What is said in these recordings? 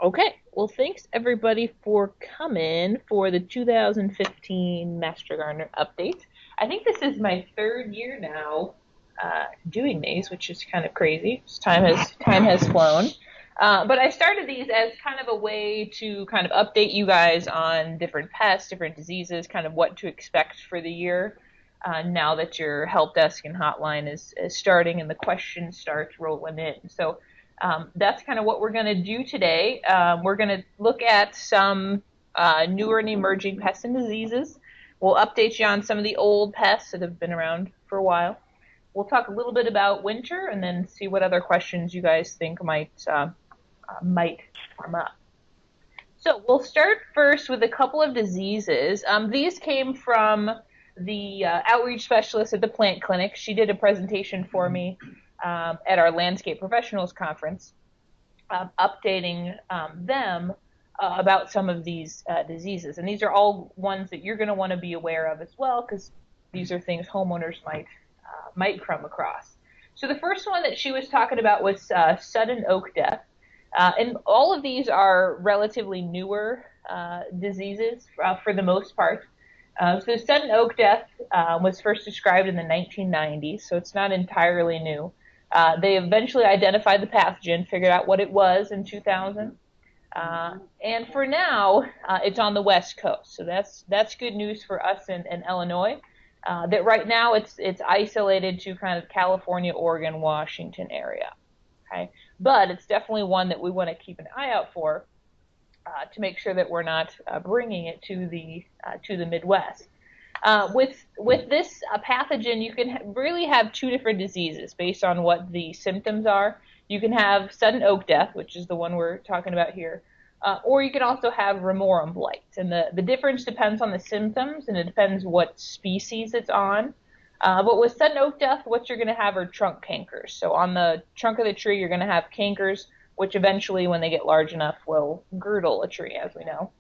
Okay, well, thanks everybody for coming for the 2015 Master Gardener update. I think this is my third year now doing these, which is kind of crazy. Time has flown. But I started these as kind of a way to kind of update you guys on different pests, different diseases, kind of what to expect for the year. Now that your help desk and hotline is starting and the questions start rolling in. So that's kind of what we're going to do today. We're going to look at some newer and emerging pests and diseases. We'll update you on some of the old pests that have been around for a while. We'll talk a little bit about winter and then see what other questions you guys think might come up. So we'll start first with a couple of diseases. These came from the outreach specialist at the plant clinic. She did a presentation for me at our Landscape Professionals Conference, updating them about some of these diseases. And these are all ones that you're going to want to be aware of as well, because these are things homeowners might come across. So the first one that she was talking about was sudden oak death. And all of these are relatively newer diseases for the most part. So sudden oak death was first described in the 1990s, so it's not entirely new. They eventually identified the pathogen, figured out what it was in 2000. And for now, it's on the West Coast. So that's good news for us in Illinois. That right now it's isolated to kind of California, Oregon, Washington area. Okay, but it's definitely one that we want to keep an eye out for to make sure that we're not bringing it to the Midwest. With this pathogen, you can really have two different diseases based on what the symptoms are. You can have sudden oak death, which is the one we're talking about here, or you can also have Remora Blights. And the difference depends on the symptoms, and it depends what species it's on. But with sudden oak death, what you're going to have are trunk cankers. So on the trunk of the tree, you're going to have cankers, which eventually, when they get large enough, will girdle a tree, as we know.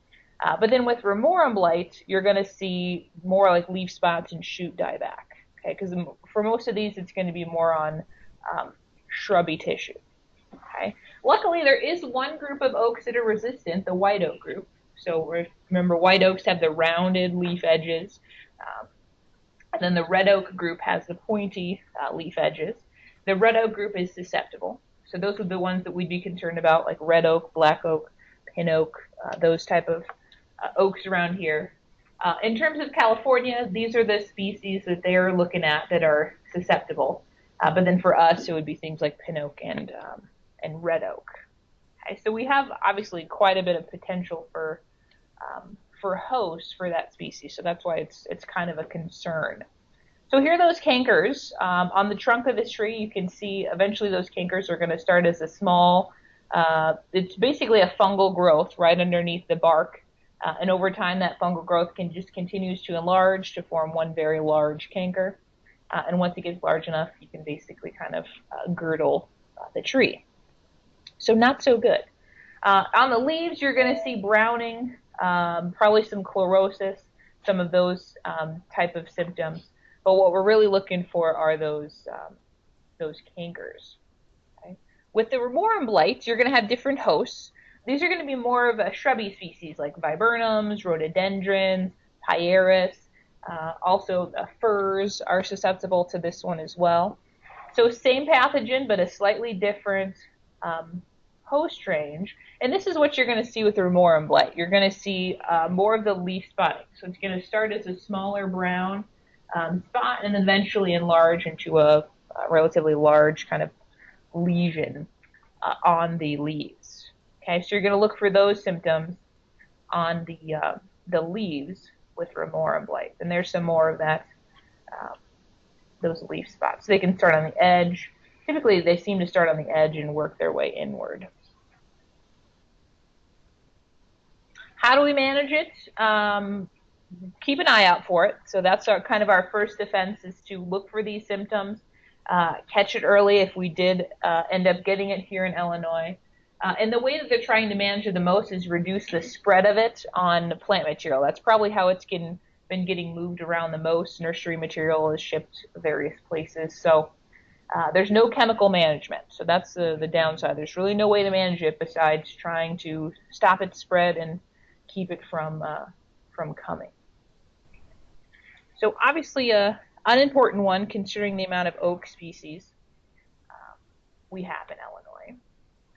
But then with Remora blight, you're going to see more like leaf spots and shoot dieback. Okay, because for most of these, it's going to be more on shrubby tissue. Okay. Luckily, there is one group of oaks that are resistant, the white oak group. So remember, white oaks have the rounded leaf edges. And then the red oak group has the pointy leaf edges. The red oak group is susceptible. So those are the ones that we'd be concerned about, like red oak, black oak, pin oak, those type of oaks around here. In terms of California, these are the species that they're looking at that are susceptible. But then for us, it would be things like pin oak and red oak. Okay, so we have obviously quite a bit of potential for hosts for that species. So that's why it's kind of a concern. So here are those cankers. On the trunk of this tree, you can see eventually those cankers are going to start as a small, it's basically a fungal growth right underneath the bark. And over time, that fungal growth continues to enlarge to form one very large canker. And once it gets large enough, you can basically kind of girdle the tree. So not so good. On the leaves, you're going to see browning, probably some chlorosis, some of those type of symptoms. But what we're really looking for are those cankers. Okay? With the Remora blights, you're going to have different hosts. These are going to be more of a shrubby species like viburnums, rhododendrons, pieris. Also, firs are susceptible to this one as well. So same pathogen, but a slightly different host range. And this is what you're going to see with the Remora blight. You're going to see more of the leaf spotting. So it's going to start as a smaller brown spot and eventually enlarge into a relatively large kind of lesion on the leaves. Okay, so you're going to look for those symptoms on the leaves with Remora blight. And there's some more of that, those leaf spots. So they can start on the edge. Typically, they seem to start on the edge and work their way inward. How do we manage it? Keep an eye out for it. So that's kind of our first defense, is to look for these symptoms, catch it early if we did end up getting it here in Illinois. And the way that they're trying to manage it the most is reduce the spread of it on plant material. That's probably how it's been getting moved around the most. Nursery material is shipped various places. So There's no chemical management, so that's the downside. There's really no way to manage it besides trying to stop its spread and keep it from coming. So obviously, a unimportant one considering the amount of oak species we have in Illinois.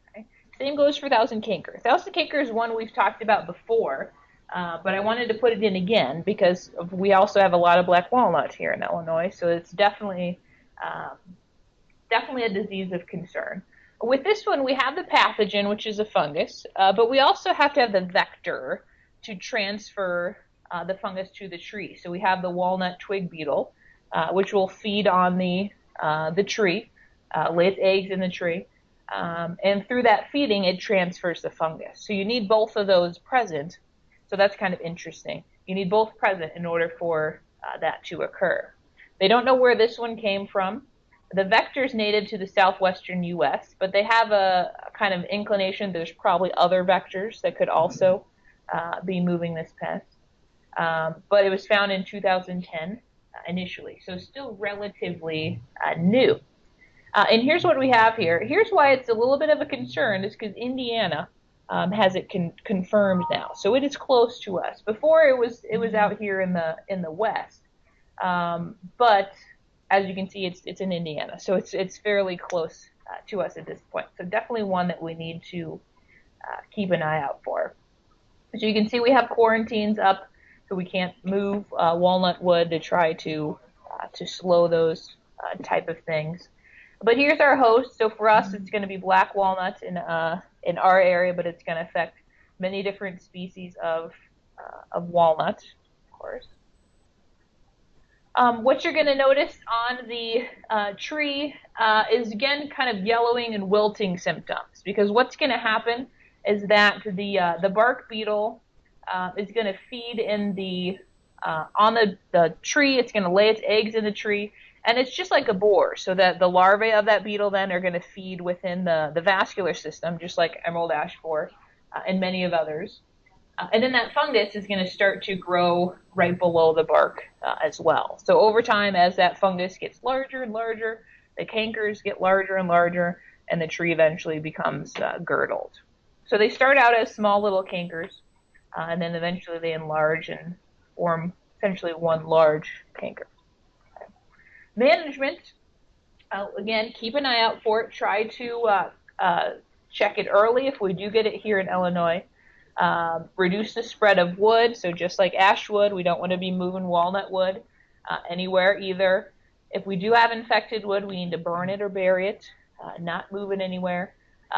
Okay. Same goes for Thousand Canker. Thousand Canker is one we've talked about before, but I wanted to put it in again because we also have a lot of black walnut here in Illinois, so it's definitely a disease of concern. With this one, we have the pathogen, which is a fungus, but we also have to have the vector to transfer the fungus to the tree. So we have the walnut twig beetle, which will feed on the tree, lay its eggs in the tree, and through that feeding, it transfers the fungus. So you need both of those present. So that's kind of interesting. You need both present in order for that to occur. They don't know where this one came from. The vector is native to the southwestern U.S., but they have a kind of inclination there's probably other vectors that could also be moving this pest. But it was found in 2010 initially, so still relatively new. And here's what we have here. Here's why it's a little bit of a concern, is because Indiana has it confirmed now, so it is close to us. Before it was out here in the west, but as you can see, it's in Indiana, so it's fairly close to us at this point. So definitely one that we need to keep an eye out for. So you can see we have quarantines up, so we can't move walnut wood to try to slow those type of things. But here's our host. So for us, it's going to be black walnut in our area, but it's going to affect many different species of walnut, of course. What you're going to notice on the tree is, again, kind of yellowing and wilting symptoms, because what's going to happen is that the bark beetle is going to feed in on the tree. It's going to lay its eggs in the tree, and it's just like a borer, so that the larvae of that beetle then are going to feed within the vascular system, just like emerald ash borer and many of others. And then that fungus is going to start to grow right below the bark as well. So over time, as that fungus gets larger and larger, the cankers get larger and larger, and the tree eventually becomes girdled. So they start out as small little cankers, and then eventually they enlarge and form essentially one large canker. Okay. Management, again, keep an eye out for it. Try to check it early if we do get it here in Illinois. Reduce the spread of wood, so just like ash wood, we don't want to be moving walnut wood anywhere either. If we do have infected wood, we need to burn it or bury it, not move it anywhere,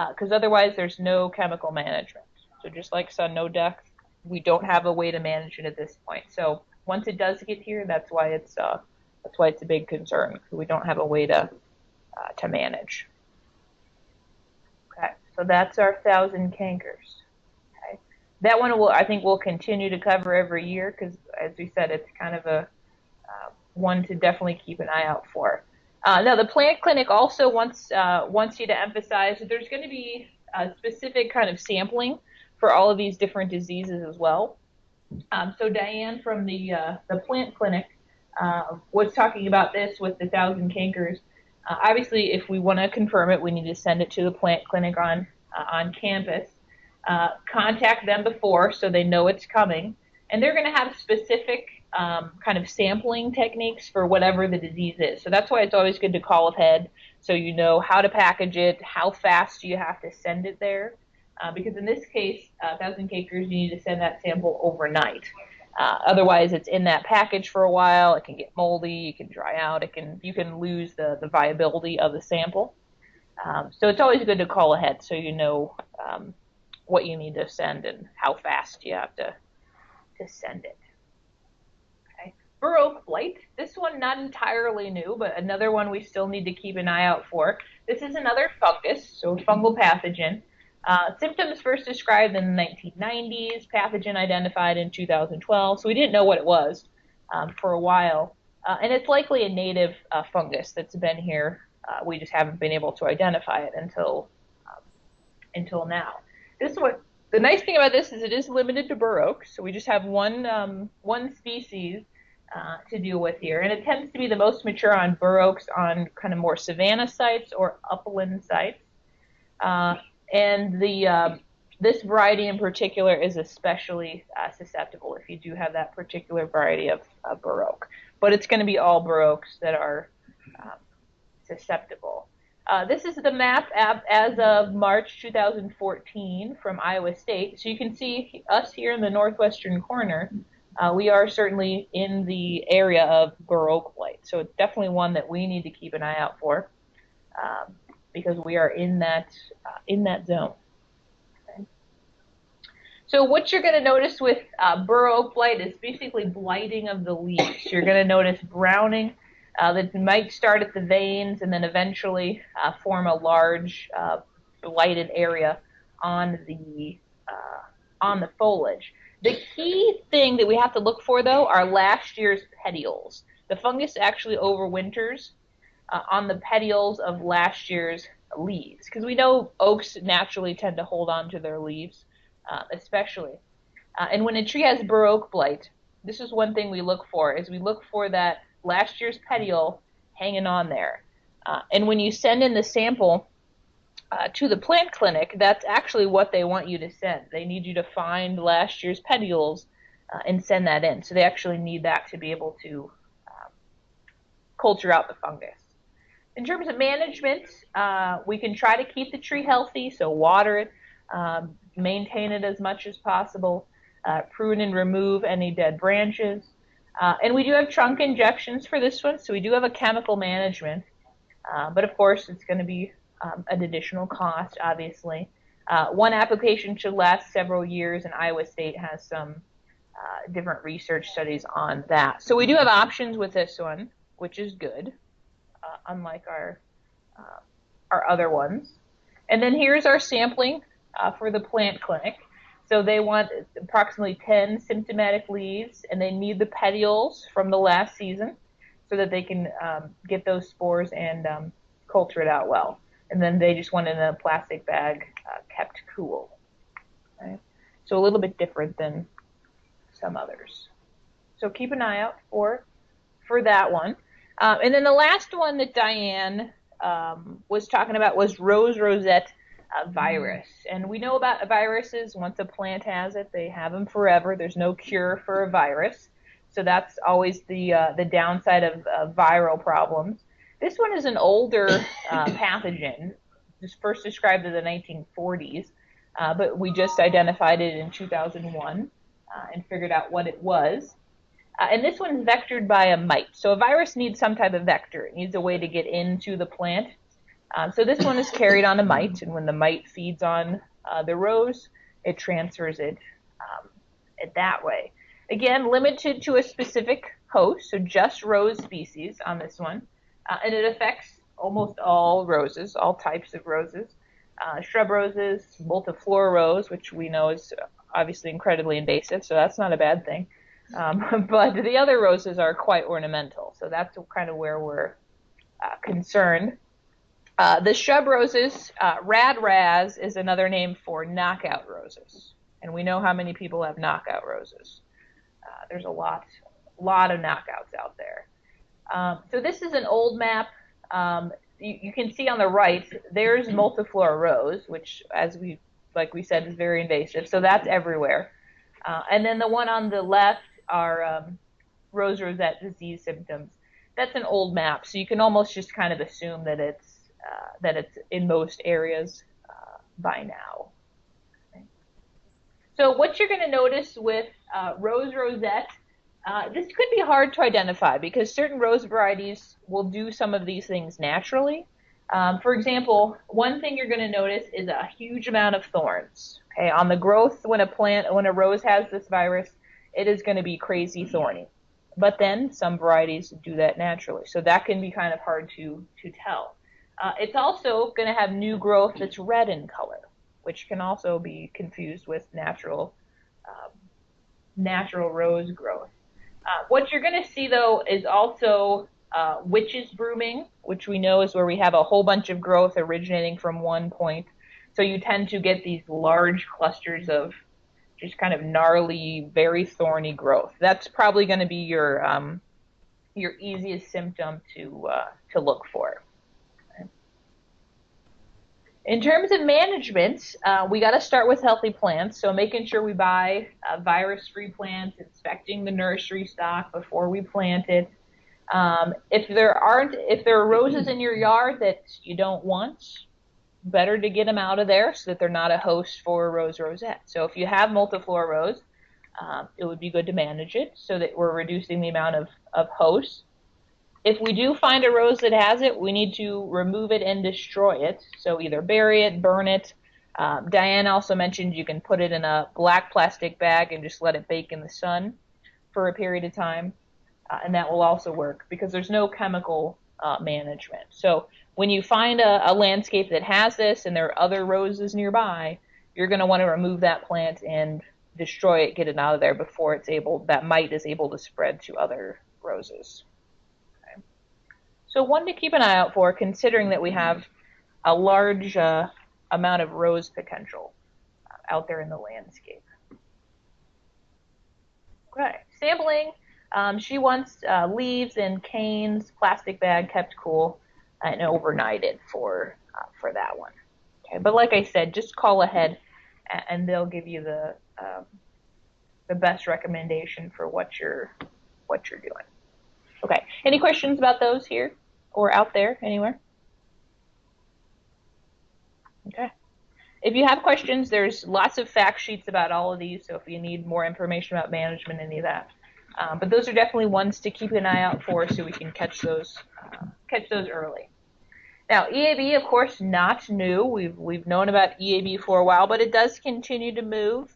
because otherwise there's no chemical management. So just like sun, no duck, we don't have a way to manage it at this point. So once it does get here, that's why it's a big concern. We don't have a way to manage. Okay, so that's our 1,000 cankers. That one I think we'll continue to cover every year because, as we said, it's kind of a one to definitely keep an eye out for. Now, the plant clinic also wants you to emphasize that there's going to be a specific kind of sampling for all of these different diseases as well. So Diane from the plant clinic was talking about this with the 1,000 cankers. Obviously, if we want to confirm it, we need to send it to the plant clinic on campus. Contact them before so they know it's coming, and they're going to have specific kind of sampling techniques for whatever the disease is. So that's why it's always good to call ahead so you know how to package it, how fast you have to send it there, because in this case, 1,000 cankers, you need to send that sample overnight. Otherwise, it's in that package for a while. It can get moldy, it can dry out, you can lose the viability of the sample. So it's always good to call ahead so you know what you need to send and how fast you have to send it. Okay. Remora Blights. This one not entirely new, but another one we still need to keep an eye out for. This is another fungus, so fungal pathogen. Symptoms first described in the 1990s, pathogen identified in 2012, so we didn't know what it was for a while. And it's likely a native fungus that's been here. We just haven't been able to identify it until now. This one, the nice thing about this is it is limited to bur oak, so we just have one species to deal with here. And it tends to be the most mature on bur oaks on kind of more savanna sites or upland sites. Uh, and this variety in particular is especially susceptible if you do have that particular variety of bur oak. But it's going to be all bur oaks that are susceptible. This is the map as of March 2014 from Iowa State. So you can see us here in the northwestern corner. We are certainly in the area of bur oak blight. So it's definitely one that we need to keep an eye out for because we are in that zone. Okay. So what you're going to notice with bur oak blight is basically blighting of the leaves. You're going to notice browning. That might start at the veins and then eventually form a large blighted area on the foliage. The key thing that we have to look for, though, are last year's petioles. The fungus actually overwinters on the petioles of last year's leaves, because we know oaks naturally tend to hold on to their leaves, especially. And when a tree has bur oak blight, this is one thing we look for, is we look for that last year's petiole hanging on there. And when you send in the sample to the plant clinic, that's actually what they want you to send. They need you to find last year's petioles and send that in. So they actually need that to be able to culture out the fungus. In terms of management, we can try to keep the tree healthy, so water it, maintain it as much as possible, prune and remove any dead branches. And we do have trunk injections for this one, so we do have a chemical management. But of course, it's going to be an additional cost, obviously. One application should last several years, and Iowa State has some different research studies on that. So we do have options with this one, which is good, unlike our other ones. And then here's our sampling for the plant clinic. So they want approximately 10 symptomatic leaves, and they need the petioles from the last season so that they can get those spores and culture it out well. And then they just want it in a plastic bag kept cool. Okay? So a little bit different than some others. So keep an eye out for that one. And then the last one that Diane was talking about was Rosette virus. And we know about viruses. Once a plant has it, they have them forever. There's no cure for a virus. So that's always the downside of viral problems. This one is an older pathogen, just first described in the 1940s, but we just identified it in 2001 and figured out what it was. And this one's vectored by a mite. So a virus needs some type of vector. It needs a way to get into the plant. So this one is carried on a mite, and when the mite feeds on the rose, it transfers it that way. Again, limited to a specific host, so just rose species on this one. And it affects almost all roses, all types of roses. Shrub roses, multiflora rose, which we know is obviously incredibly invasive, so that's not a bad thing. But the other roses are quite ornamental, so that's kind of where we're concerned. The shrub roses, rad raz is another name for knockout roses. And we know how many people have knockout roses. There's a lot of knockouts out there. So this is an old map. You can see on the right, there's multiflora rose, which, like we said, is very invasive. So that's everywhere. And then the one on the left are rosette disease symptoms. That's an old map, so you can almost just kind of assume that it's in most areas by now. Okay. So what you're going to notice with rosette, this could be hard to identify because certain rose varieties will do some of these things naturally. For example, one thing you're going to notice is a huge amount of thorns. Okay, on the growth, when a rose has this virus, it is going to be crazy thorny. But then some varieties do that naturally, so that can be kind of hard to tell. It's also going to have new growth that's red in color, which can also be confused with natural rose growth. What you're going to see, though, is also witch's brooming, which we know is where we have a whole bunch of growth originating from one point. So you tend to get these large clusters of just kind of gnarly, very thorny growth. That's probably going to be your easiest symptom to look for. In terms of management, we got to start with healthy plants. So making sure we buy virus-free plants, inspecting the nursery stock before we plant it. If there are roses in your yard that you don't want, better to get them out of there so that they're not a host for rose rosette. So if you have multiflora rose, it would be good to manage it so that we're reducing the amount of hosts. If we do find a rose that has it, we need to remove it and destroy it. So either bury it, burn it. Diane also mentioned you can put it in a black plastic bag and just let it bake in the sun for a period of time. And that will also work because there's no chemical management. So when you find a landscape that has this and there are other roses nearby, you're going to want to remove that plant and destroy it, get it out of there before that mite is able to spread to other roses. So one to keep an eye out for, considering that we have a large amount of rose potential out there in the landscape. Okay, sampling. She wants leaves and canes, plastic bag, kept cool, and overnighted for that one. Okay, but like I said, just call ahead, and they'll give you the best recommendation for what you're doing. Okay, any questions about those here? Or out there anywhere? Okay. If you have questions, there's lots of fact sheets about all of these, so if you need more information about management, any of that. But those are definitely ones to keep an eye out for so we can catch those early. Now, EAB, of course, not new. We've known about EAB for a while, but it does continue to move.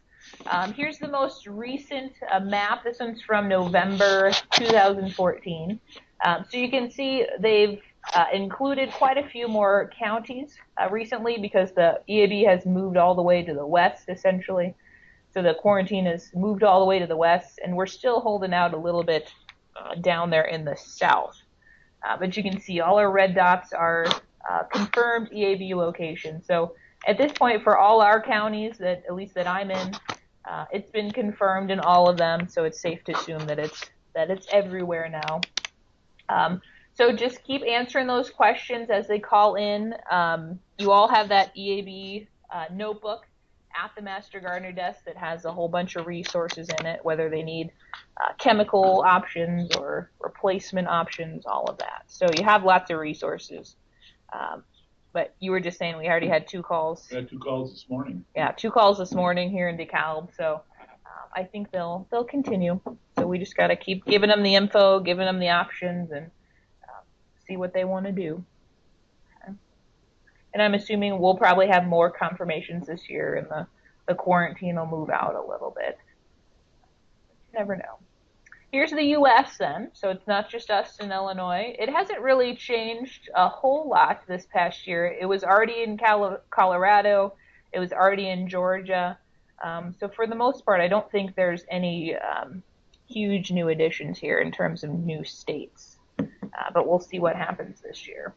Here's the most recent map. This one's from November 2014. So you can see they've included quite a few more counties recently because the EAB has moved all the way to the west, essentially. So the quarantine has moved all the way to the west, and we're still holding out a little bit down there in the south. But you can see all our red dots are confirmed EAB locations. So at this point, for all our counties, at least that I'm in, it's been confirmed in all of them, so it's safe to assume that it's everywhere now. So just keep answering those questions as they call in. You all have that EAB notebook at the Master Gardener desk that has a whole bunch of resources in it, whether they need chemical options or replacement options, all of that. So you have lots of resources. But you were just saying we already had 2 calls. We had 2 calls this morning. Yeah, 2 calls this morning here in DeKalb. So I think they'll continue. So we just got to keep giving them the info, giving them the options, and see what they want to do. Okay. And I'm assuming we'll probably have more confirmations this year, and the quarantine will move out a little bit. You never know. Here's the U.S. then, so it's not just us in Illinois. It hasn't really changed a whole lot this past year. It was already in Colorado. It was already in Georgia. So for the most part, I don't think there's any huge new additions here in terms of new states. But we'll see what happens this year.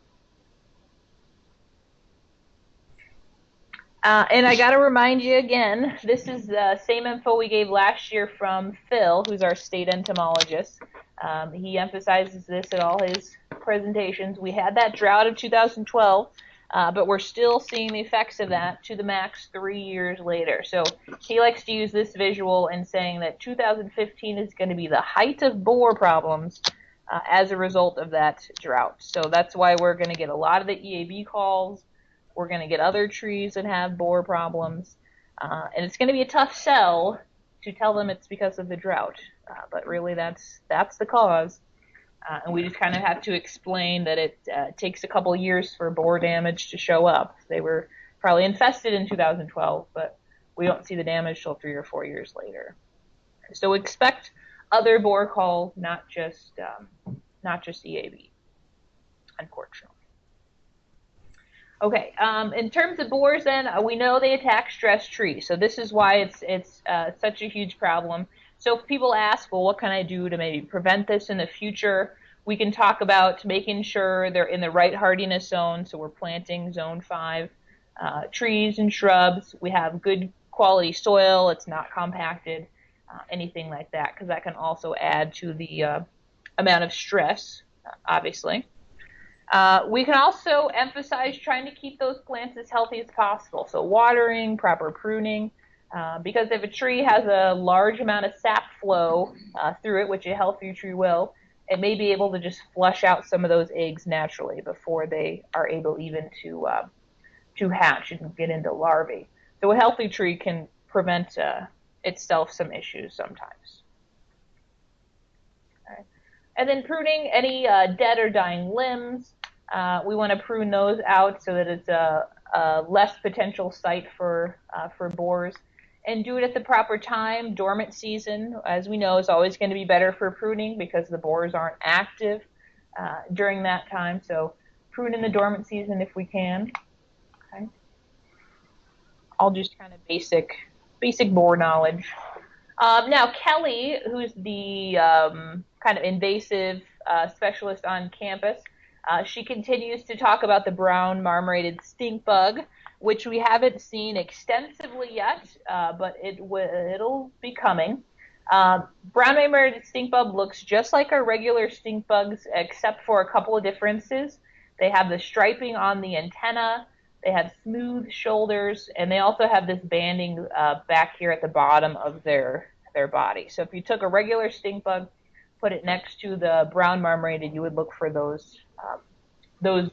And I got to remind you again, this is the same info we gave last year from Phil, who's our state entomologist. He emphasizes this at all his presentations. We had that drought of 2012, but we're still seeing the effects of that to the max 3 years later. So he likes to use this visual in saying that 2015 is going to be the height of borer problems as a result of that drought. So that's why we're going to get a lot of the EAB calls. We're going to get other trees that have borer problems. And it's going to be a tough sell to tell them it's because of the drought. But really that's the cause. And we just kind of have to explain that it takes a couple years for borer damage to show up. They were probably infested in 2012, but we don't see the damage till 3 or 4 years later. So expect other borer calls, not just EAB, unfortunately. Okay, in terms of borers then, we know they attack stress trees. So this is why it's such a huge problem. So if people ask, well, what can I do to maybe prevent this in the future? We can talk about making sure they're in the right hardiness zone. So we're planting zone 5 trees and shrubs. We have good quality soil, it's not compacted, anything like that, because that can also add to the amount of stress, obviously. We can also emphasize trying to keep those plants as healthy as possible. So watering, proper pruning, because if a tree has a large amount of sap flow through it, which a healthy tree will, it may be able to just flush out some of those eggs naturally before they are able even to hatch and get into larvae. So a healthy tree can prevent itself some issues sometimes. All right. And then pruning any dead or dying limbs. We want to prune those out so that it's a less potential site for borers. And do it at the proper time. Dormant season, as we know, is always going to be better for pruning because the borers aren't active during that time. So prune in the dormant season if we can. Okay. All just kind of basic borer knowledge. Now, Kelly, who's the kind of invasive specialist on campus, she continues to talk about the brown marmorated stink bug, which we haven't seen extensively yet, but it'll be coming. Brown marmorated stink bug looks just like our regular stink bugs, except for a couple of differences. They have the striping on the antenna, they have smooth shoulders, and they also have this banding back here at the bottom of their body. So if you took a regular stink bug, put it next to the brown marmorated, you would look for those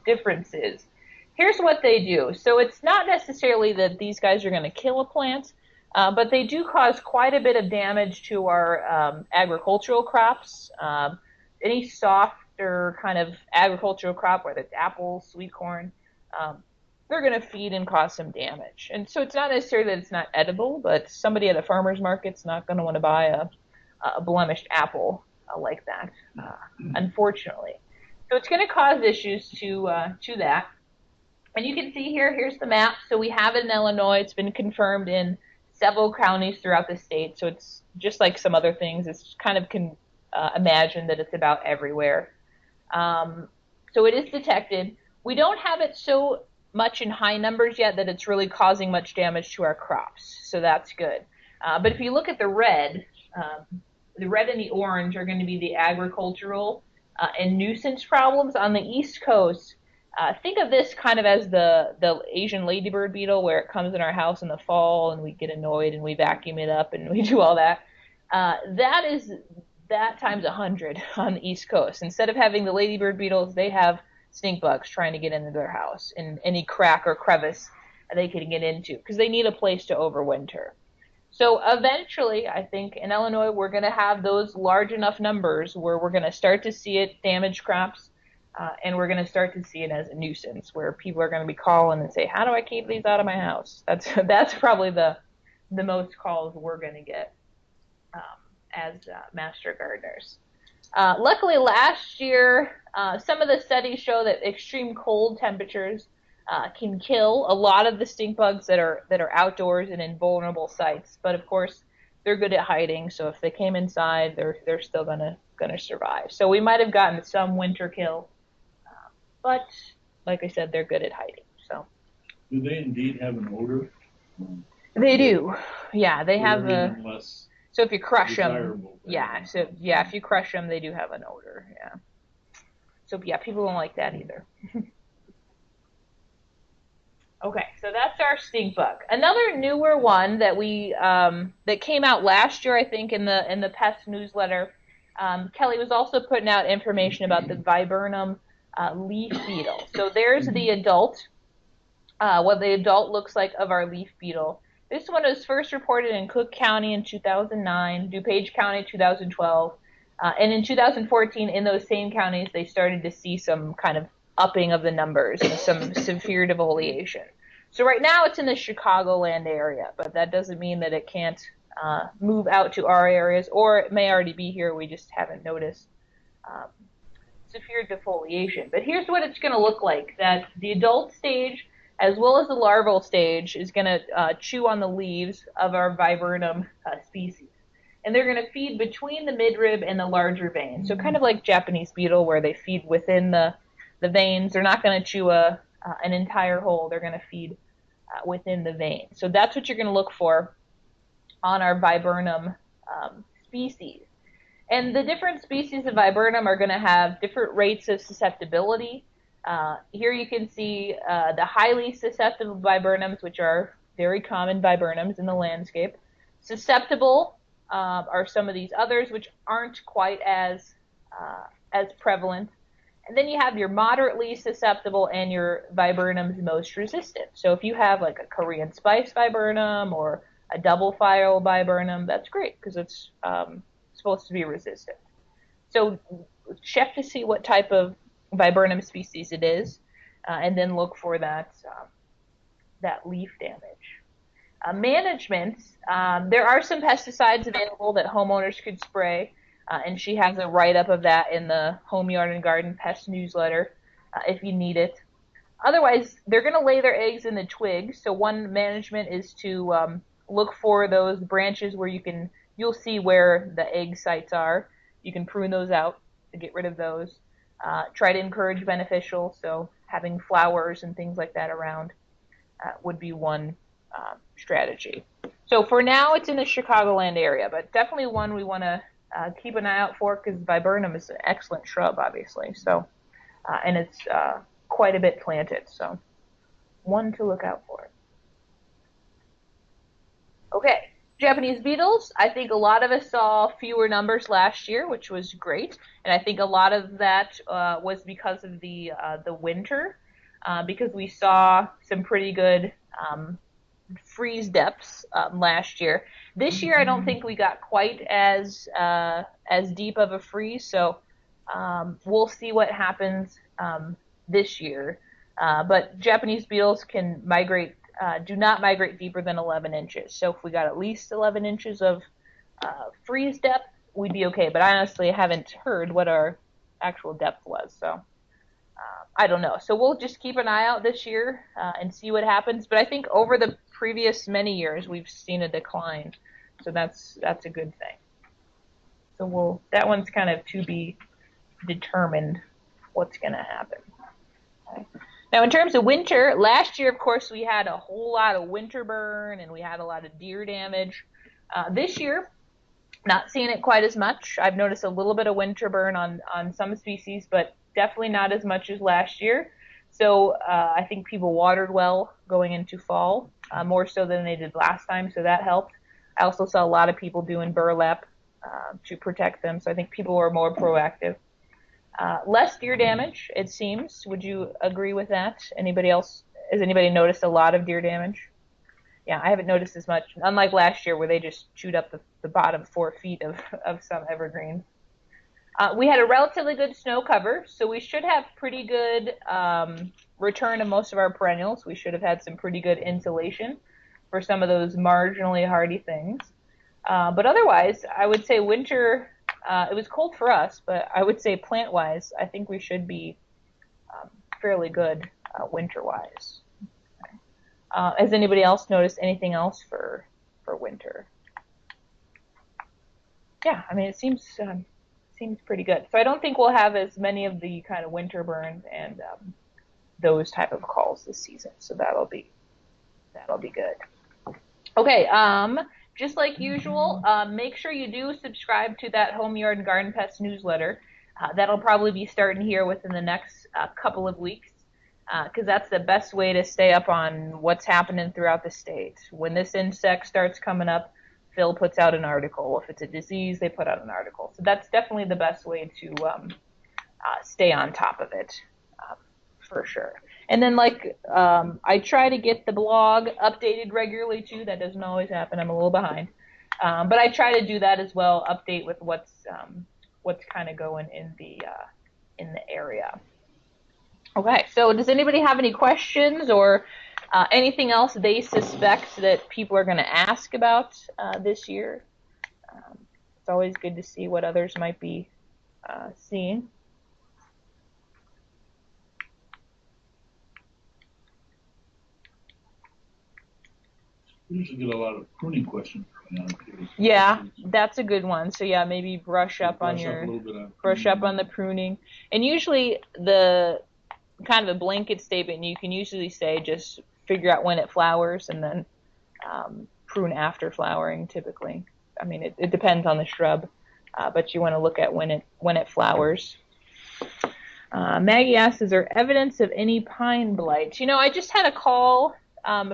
differences. Here's what they do. So it's not necessarily that these guys are going to kill a plant, but they do cause quite a bit of damage to our agricultural crops. Any softer kind of agricultural crop, whether it's apples, sweet corn, they're going to feed and cause some damage. And so it's not necessarily that it's not edible, but somebody at a farmer's market's not going to want to buy a blemished apple like that, unfortunately. So it's going to cause issues to that. And you can see here's the map. So we have it in Illinois. It's been confirmed in several counties throughout the state. So it's just like some other things. It's kind of imagine that it's about everywhere. So it is detected. We don't have it so much in high numbers yet that it's really causing much damage to our crops. So that's good. But if you look at the red and the orange are going to be the agricultural and nuisance problems on the East Coast. Think of this kind of as the Asian ladybird beetle, where it comes in our house in the fall and we get annoyed and we vacuum it up and we do all that. That is that times 100 on the East Coast. Instead of having the ladybird beetles, they have stink bugs trying to get into their house in any crack or crevice they can get into because they need a place to overwinter. So eventually, I think in Illinois, we're going to have those large enough numbers where we're going to start to see it damage crops, and we're going to start to see it as a nuisance where people are going to be calling and say, how do I keep these out of my house? That's probably the most calls we're going to get as master gardeners. Luckily, last year, some of the studies show that extreme cold temperatures can kill a lot of the stink bugs that are outdoors and in vulnerable sites. But of course, they're good at hiding. So if they came inside, they're still gonna survive. So we might have gotten some winter kill, but like I said, they're good at hiding. So do they indeed have an odor? They do. Yeah, they have a. Less so if you crush them, yeah. So yeah, if you crush them, they do have an odor. Yeah. So yeah, people don't like that either. Okay, so that's our stink bug. Another newer one that we that came out last year, I think, in the pest newsletter. Kelly was also putting out information about the Viburnum leaf beetle. So there's the adult, what the adult looks like of our leaf beetle. This one was first reported in Cook County in 2009, DuPage County 2012, and in 2014, in those same counties, they started to see some kind of upping of the numbers and some severe defoliation. So right now it's in the Chicagoland area, but that doesn't mean that it can't move out to our areas, or it may already be here. We just haven't noticed severe defoliation. But here's what it's going to look like. That the adult stage, as well as the larval stage, is going to chew on the leaves of our Viburnum species. And they're going to feed between the midrib and the larger vein. So kind of like Japanese beetle, where they feed within the veins. They're not going to chew an entire hole. They're going to feed within the vein. So that's what you're going to look for on our Viburnum species. And the different species of Viburnum are going to have different rates of susceptibility. Here you can see the highly susceptible Viburnums, which are very common Viburnums in the landscape. Susceptible are some of these others, which aren't quite as prevalent. And then you have your moderately susceptible and your Viburnums most resistant. So if you have like a Korean spice Viburnum or a double file Viburnum, that's great because it's supposed to be resistant. So check to see what type of Viburnum species it is, and then look for that leaf damage. Management, there are some pesticides available that homeowners could spray, and she has a write-up of that in the Home Yard and Garden Pest newsletter if you need it. Otherwise, they're going to lay their eggs in the twigs, so one management is to look for those branches where you'll see where the egg sites are. You can prune those out to get rid of those. Try to encourage beneficial, so having flowers and things like that around would be one strategy. So for now, it's in the Chicagoland area, but definitely one we want to keep an eye out for because Viburnum is an excellent shrub, obviously. So, and it's quite a bit planted, so one to look out for. Okay, Japanese beetles. I think a lot of us saw fewer numbers last year, which was great, and I think a lot of that was because of the winter, because we saw some pretty good freeze depths last year. This year, I don't think we got quite as deep of a freeze, so we'll see what happens this year. But Japanese beetles can migrate, do not migrate deeper than 11 inches. So if we got at least 11 inches of freeze depth, we'd be okay. But I honestly haven't heard what our actual depth was, so I don't know. So we'll just keep an eye out this year and see what happens. But I think over the previous many years, we've seen a decline, so that's a good thing. So that one's kind of to be determined what's going to happen. Okay. Now, in terms of winter, last year, of course, we had a whole lot of winter burn and we had a lot of deer damage. This year, not seeing it quite as much. I've noticed a little bit of winter burn on some species, but definitely not as much as last year. So I think people watered well going into fall, more so than they did last time, so that helped. I also saw a lot of people doing burlap to protect them, so I think people were more proactive. Less deer damage, it seems. Would you agree with that? Anybody else? Has anybody noticed a lot of deer damage? Yeah, I haven't noticed as much, unlike last year where they just chewed up the bottom 4 feet of some evergreens. We had a relatively good snow cover, so we should have pretty good return of most of our perennials. We should have had some pretty good insulation for some of those marginally hardy things. But otherwise, I would say winter, it was cold for us, but I would say plant-wise, I think we should be fairly good winter-wise. Has anybody else noticed anything else for winter? Yeah, I mean, it seems pretty good. So I don't think we'll have as many of the kind of winter burns and those type of calls this season. So that'll be good. Okay, just like usual, make sure you do subscribe to that Home Yard and Garden Pest newsletter. That'll probably be starting here within the next couple of weeks, because that's the best way to stay up on what's happening throughout the state. When this insect starts coming up, Phil puts out an article. If it's a disease, they put out an article. So that's definitely the best way to stay on top of it, for sure. And then, I try to get the blog updated regularly, too. That doesn't always happen. I'm a little behind. But I try to do that as well, update with what's kind of going in the area. Okay, so does anybody have any questions or anything else they suspect that people are going to ask about this year? It's always good to see what others might be seeing. We usually get a lot of pruning questions coming out too. Yeah, that's a good one. So yeah, maybe brush up on the pruning. And usually the kind of a blanket statement you can usually say just figure out when it flowers and then prune after flowering typically. I mean, it depends on the shrub, but you want to look at when it flowers. Maggie asks, is there evidence of any pine blight? I just had a call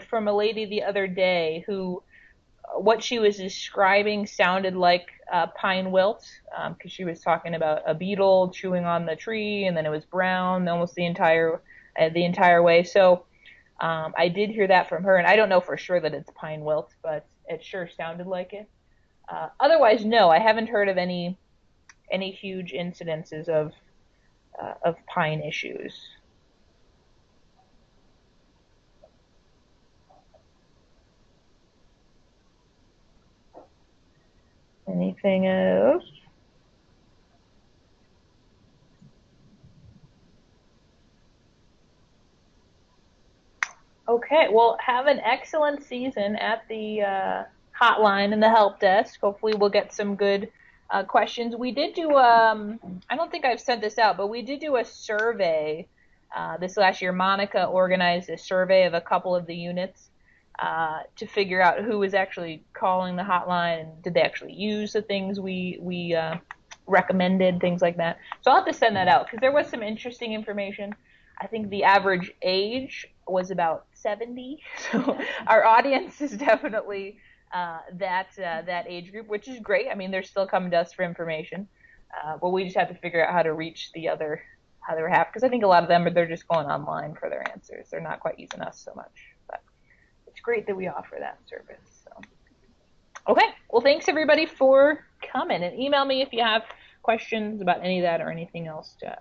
from a lady the other day who what she was describing sounded like pine wilt, because she was talking about a beetle chewing on the tree, and then it was brown almost the entire way. So I did hear that from her, and I don't know for sure that it's pine wilt, but it sure sounded like it. Otherwise, no, I haven't heard of any huge incidences of pine issues. Anything else? Okay, well, have an excellent season at the hotline and the help desk. Hopefully, we'll get some good questions. We did do, I don't think I've sent this out, but we did do a survey this last year. Monica organized a survey of a couple of the units to figure out who was actually calling the hotline and did they actually use the things we recommended, things like that. So I'll have to send that out because there was some interesting information. I think the average age was about 70, so our audience is definitely that age group, which is great. I mean, they're still coming to us for information, but we just have to figure out how to reach the other half because I think a lot of them they're just going online for their answers. They're not quite using us so much, but it's great that we offer that service. So, okay, well, thanks everybody for coming, and email me if you have questions about any of that or anything else to